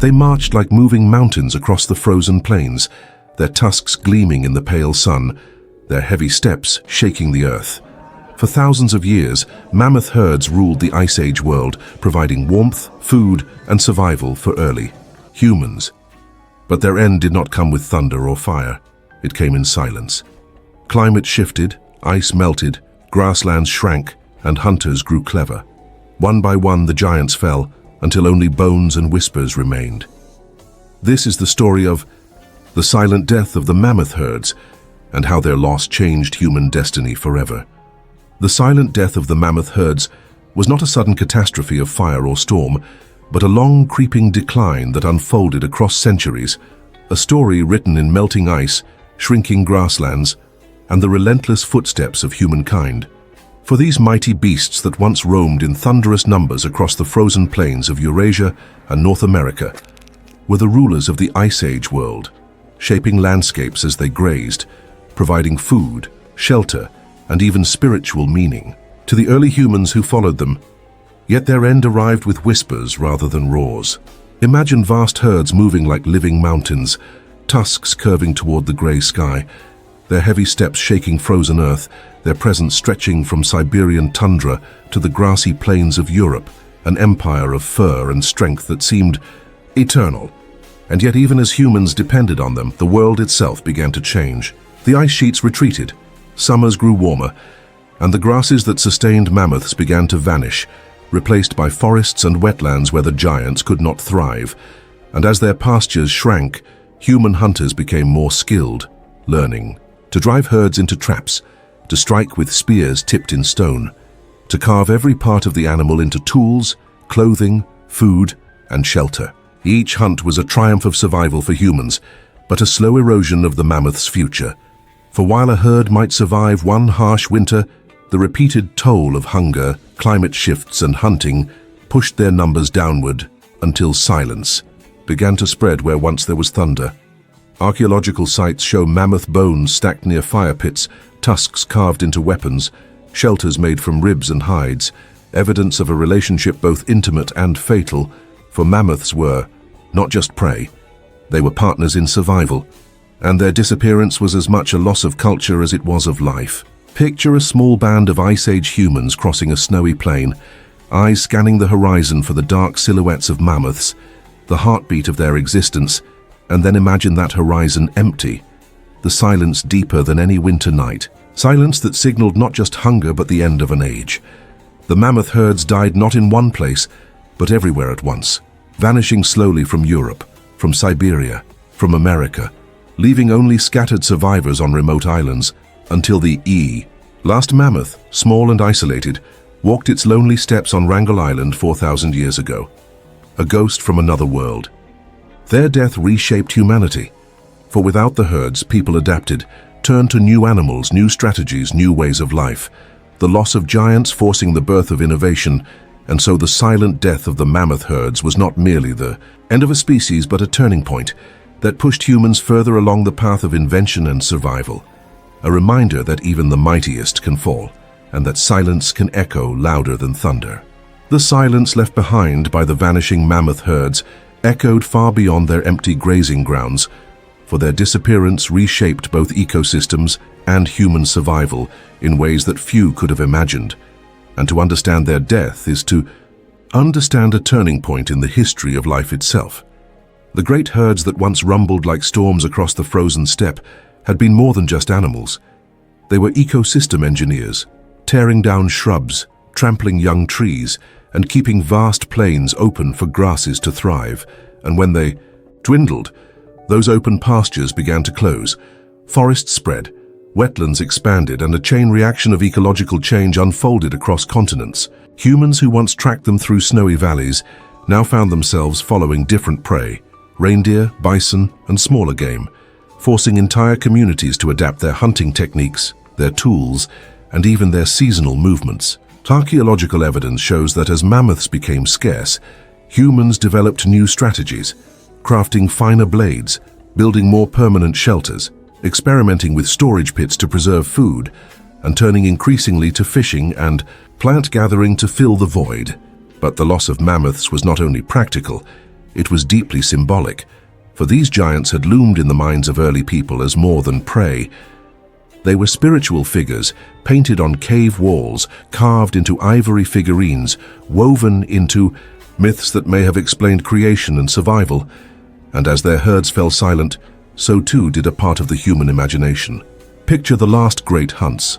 They marched like moving mountains across the frozen plains, their tusks gleaming in the pale sun, their heavy steps shaking the earth. For thousands of years, mammoth herds ruled the Ice Age world, providing warmth, food, and survival for early humans. But their end did not come with thunder or fire. It came in silence. Climate shifted, ice melted, grasslands shrank, and hunters grew clever. One by one, the giants fell, until only bones and whispers remained. This is the story of the silent death of the mammoth herds, and how their loss changed human destiny forever. The silent death of the mammoth herds was not a sudden catastrophe of fire or storm, but a long creeping decline that unfolded across centuries, a story written in melting ice, shrinking grasslands, and the relentless footsteps of humankind. For these mighty beasts that once roamed in thunderous numbers across the frozen plains of Eurasia and North America were the rulers of the Ice Age world, shaping landscapes as they grazed, providing food, shelter, and even spiritual meaning to the early humans who followed them. Yet their end arrived with whispers rather than roars. Imagine vast herds moving like living mountains, tusks curving toward the gray sky, their heavy steps shaking frozen earth, their presence stretching from Siberian tundra to the grassy plains of Europe, an empire of fur and strength that seemed eternal. And yet even as humans depended on them, the world itself began to change. The ice sheets retreated, summers grew warmer, and the grasses that sustained mammoths began to vanish, replaced by forests and wetlands where the giants could not thrive. And as their pastures shrank, human hunters became more skilled, learning to drive herds into traps, to strike with spears tipped in stone, to carve every part of the animal into tools, clothing, food, and shelter. Each hunt was a triumph of survival for humans, but a slow erosion of the mammoth's future. For while a herd might survive one harsh winter, the repeated toll of hunger, climate shifts, and hunting pushed their numbers downward until silence began to spread where once there was thunder. Archaeological sites show mammoth bones stacked near fire pits, tusks carved into weapons, shelters made from ribs and hides, evidence of a relationship both intimate and fatal, for mammoths were not just prey, they were partners in survival, and their disappearance was as much a loss of culture as it was of life. Picture a small band of Ice Age humans crossing a snowy plain, eyes scanning the horizon for the dark silhouettes of mammoths, the heartbeat of their existence, and then imagine that horizon empty, the silence deeper than any winter night, silence that signaled not just hunger but the end of an age. The mammoth herds died not in one place, but everywhere at once, vanishing slowly from Europe, from Siberia, from America, leaving only scattered survivors on remote islands, until the last mammoth, small and isolated, walked its lonely steps on Wrangel Island 4,000 years ago, a ghost from another world. Their death reshaped humanity, for without the herds, people adapted, turned to new animals, new strategies, new ways of life, the loss of giants forcing the birth of innovation, and so the silent death of the mammoth herds was not merely the end of a species but a turning point that pushed humans further along the path of invention and survival, a reminder that even the mightiest can fall, and that silence can echo louder than thunder. The silence left behind by the vanishing mammoth herds echoed far beyond their empty grazing grounds, for their disappearance reshaped both ecosystems and human survival in ways that few could have imagined. And to understand their death is to understand a turning point in the history of life itself. The great herds that once rumbled like storms across the frozen steppe had been more than just animals. They were ecosystem engineers, tearing down shrubs, trampling young trees, and keeping vast plains open for grasses to thrive. And when they dwindled, those open pastures began to close, forests spread, wetlands expanded, and a chain reaction of ecological change unfolded across continents. Humans who once tracked them through snowy valleys now found themselves following different prey, reindeer, bison, and smaller game, forcing entire communities to adapt their hunting techniques, their tools, and even their seasonal movements. Archaeological evidence shows that as mammoths became scarce, humans developed new strategies, crafting finer blades, building more permanent shelters, experimenting with storage pits to preserve food, and turning increasingly to fishing and plant gathering to fill the void. But the loss of mammoths was not only practical, it was deeply symbolic, for these giants had loomed in the minds of early people as more than prey. They were spiritual figures, painted on cave walls, carved into ivory figurines, woven into myths that may have explained creation and survival. And as their herds fell silent, so too did a part of the human imagination. Picture the last great hunts,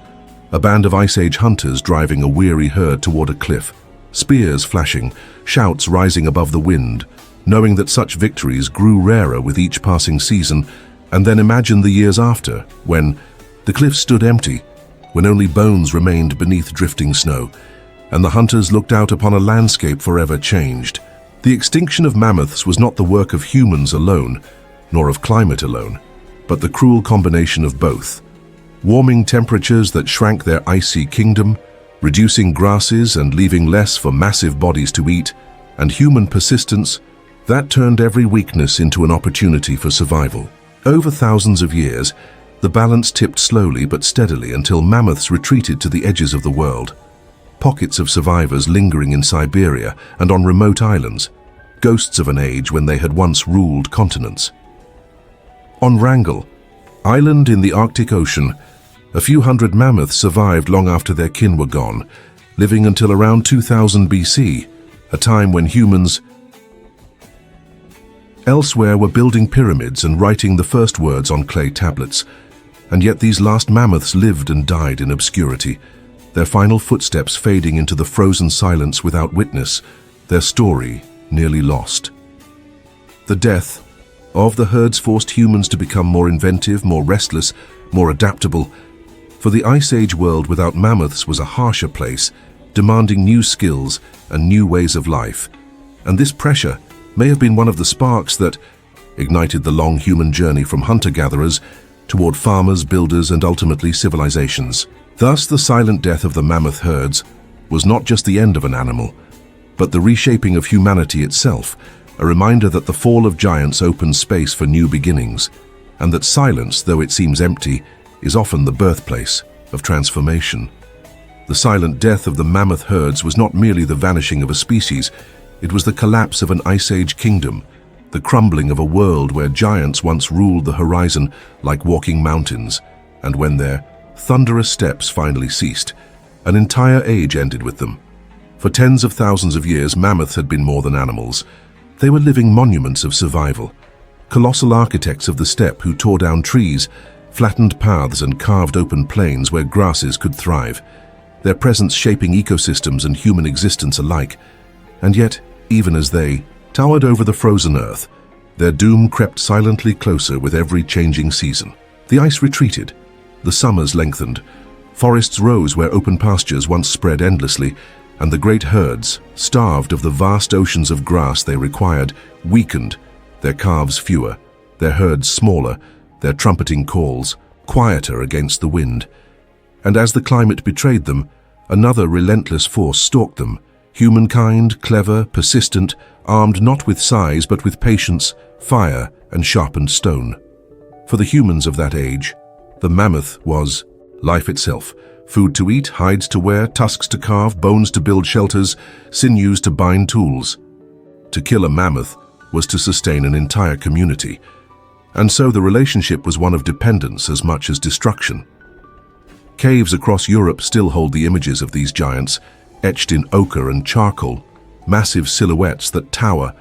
a band of Ice Age hunters driving a weary herd toward a cliff, spears flashing, shouts rising above the wind, knowing that such victories grew rarer with each passing season. And then imagine the years after, when the cliffs stood empty, when only bones remained beneath drifting snow, and the hunters looked out upon a landscape forever changed. The extinction of mammoths was not the work of humans alone, nor of climate alone, but the cruel combination of both. Warming temperatures that shrank their icy kingdom, reducing grasses and leaving less for massive bodies to eat, and human persistence that turned every weakness into an opportunity for survival. Over thousands of years, the balance tipped slowly but steadily until mammoths retreated to the edges of the world. Pockets of survivors lingering in Siberia and on remote islands, ghosts of an age when they had once ruled continents. On Wrangel, island in the Arctic Ocean, a few hundred mammoths survived long after their kin were gone, living until around 2000 BC, a time when humans elsewhere were building pyramids and writing the first words on clay tablets. And yet these last mammoths lived and died in obscurity, their final footsteps fading into the frozen silence without witness, their story nearly lost. The death of the herds forced humans to become more inventive, more restless, more adaptable. For the Ice Age world without mammoths was a harsher place, demanding new skills and new ways of life. And this pressure may have been one of the sparks that ignited the long human journey from hunter-gatherers toward farmers, builders, and ultimately civilizations. Thus, the silent death of the mammoth herds was not just the end of an animal, but the reshaping of humanity itself, a reminder that the fall of giants opens space for new beginnings, and that silence, though it seems empty, is often the birthplace of transformation. The silent death of the mammoth herds was not merely the vanishing of a species, it was the collapse of an Ice Age kingdom, the crumbling of a world where giants once ruled the horizon like walking mountains, and when their thunderous steps finally ceased, an entire age ended with them. For tens of thousands of years, mammoths had been more than animals. They were living monuments of survival, colossal architects of the steppe who tore down trees, flattened paths, and carved open plains where grasses could thrive, their presence shaping ecosystems and human existence alike. And yet, even as they towered over the frozen earth, their doom crept silently closer with every changing season. The ice retreated, the summers lengthened, forests rose where open pastures once spread endlessly, and the great herds, starved of the vast oceans of grass they required, weakened, their calves fewer, their herds smaller, their trumpeting calls quieter against the wind. And as the climate betrayed them, another relentless force stalked them, humankind, clever, persistent, armed not with size but with patience, fire, and sharpened stone. For the humans of that age, the mammoth was life itself, food to eat, hides to wear, tusks to carve, bones to build shelters, sinews to bind tools. To kill a mammoth was to sustain an entire community, and so the relationship was one of dependence as much as destruction. Caves across Europe still hold the images of these giants, etched in ochre and charcoal, massive silhouettes that tower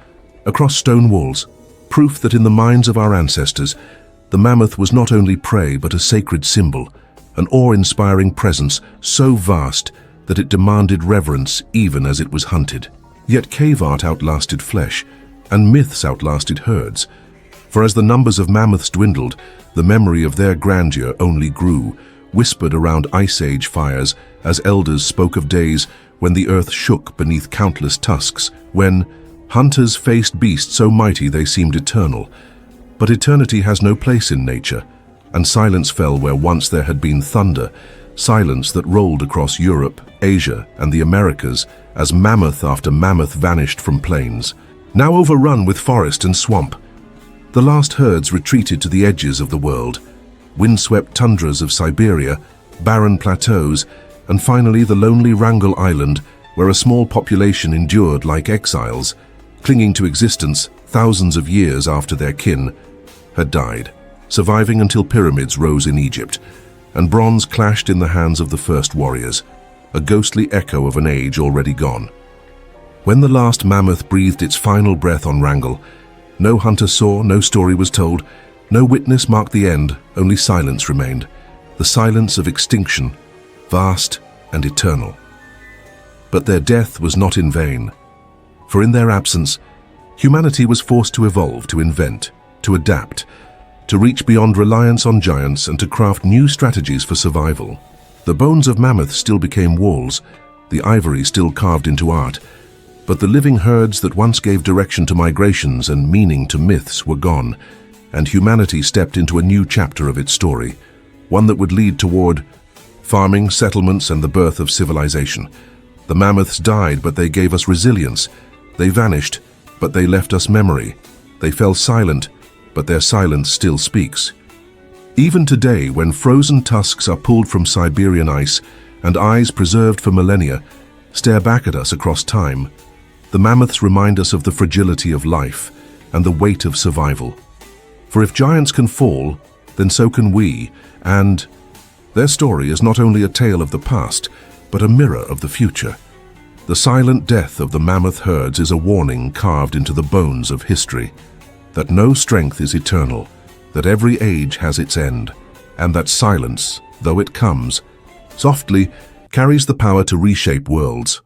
across stone walls, proof that in the minds of our ancestors, the mammoth was not only prey but a sacred symbol, an awe-inspiring presence so vast that it demanded reverence even as it was hunted. Yet cave art outlasted flesh, and myths outlasted herds. For as the numbers of mammoths dwindled, the memory of their grandeur only grew, whispered around Ice Age fires as elders spoke of days when the earth shook beneath countless tusks, when hunters faced beasts so mighty they seemed eternal. But eternity has no place in nature, and silence fell where once there had been thunder, silence that rolled across Europe, Asia, and the Americas as mammoth after mammoth vanished from plains, now overrun with forest and swamp. The last herds retreated to the edges of the world, windswept tundras of Siberia, barren plateaus, and finally the lonely Wrangel Island, where a small population endured like exiles, clinging to existence thousands of years after their kin had died, surviving until pyramids rose in Egypt, and bronze clashed in the hands of the first warriors, a ghostly echo of an age already gone. When the last mammoth breathed its final breath on Wrangell, no hunter saw, no story was told, no witness marked the end, only silence remained, the silence of extinction, vast and eternal. But their death was not in vain, for in their absence, humanity was forced to evolve, to invent, to adapt, to reach beyond reliance on giants and to craft new strategies for survival. The bones of mammoths still became walls, the ivory still carved into art, but the living herds that once gave direction to migrations and meaning to myths were gone, and humanity stepped into a new chapter of its story, one that would lead toward farming, settlements, and the birth of civilization. The mammoths died, but they gave us resilience. They vanished, but they left us memory. They fell silent, but their silence still speaks. Even today, when frozen tusks are pulled from Siberian ice and eyes preserved for millennia stare back at us across time, the mammoths remind us of the fragility of life and the weight of survival. For if giants can fall, then so can we, and their story is not only a tale of the past, but a mirror of the future. The silent death of the mammoth herds is a warning carved into the bones of history, that no strength is eternal, that every age has its end, and that silence, though it comes, softly carries the power to reshape worlds.